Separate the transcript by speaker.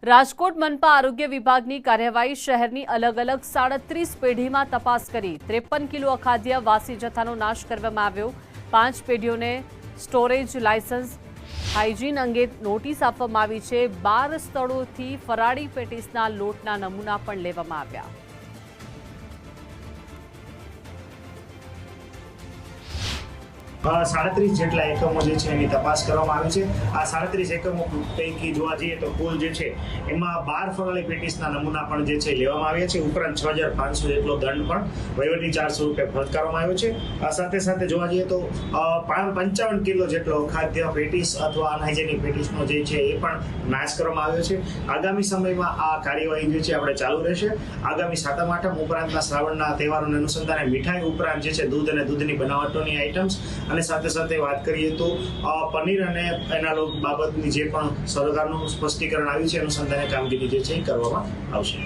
Speaker 1: રાજકોટ મનપા આરોગ્ય વિભાગની કાર્યવાહી શહેરની અલગ અલગ 37 પેઢીમાં તપાસ કરી 53 કિલો અખાદ્ય વાસી જથ્થાનો નાશ કરવામાં આવ્યો। 5 પેઢીઓને સ્ટોરેજ લાયસન્સ હાઇજીન અંગે નોટિસ આપવામાં આવી છે। 12 સ્થળોથી ફરાળી પેટીસના લોટના નમૂના પણ લેવામાં આવ્યા।
Speaker 2: 37 જેટલા એકમો જે છે એની તપાસ કરવામાં આવી છે। આ 37 એકમો પૈકી જોવા જઈએ તો કુલ જે છે એમાં 12 ફરાળી પેટીસના નમૂના પણ જે છે લેવામાં આવ્યા છે। ઉપરાંત 6500 જેટલો દંડ પણ વહીવટી ચાર્જ સ્વરૂપે ફટકારવામાં આવ્યો છે। આ સાથે સાથે જોવા જઈએ તો 55 કિલો જેટલો ખાદ્ય પેટીસ અથવા અનહાઇજેનિક પેટીસનો જે છે એ પણ નાશ કરવામાં આવ્યો છે। આગામી સમયમાં આ કાર્યવાહી જે છે આપણે ચાલુ રહેશે। આગામી સાતમ આઠમ ઉપરાંતના શ્રાવણના તહેવારોને અનુસંધાને મીઠાઈ ઉપરાંત જે છે દૂધ અને દૂધની બનાવટોની આઇટમ્સ અને સાથે સાથે વાત કરીએ તો પનીર અને એના બાબતની જે પણ સરકારનું સ્પષ્ટીકરણ આવ્યું છે અનુસંધાને કામગીરી જે છે એ કરવામાં આવશે।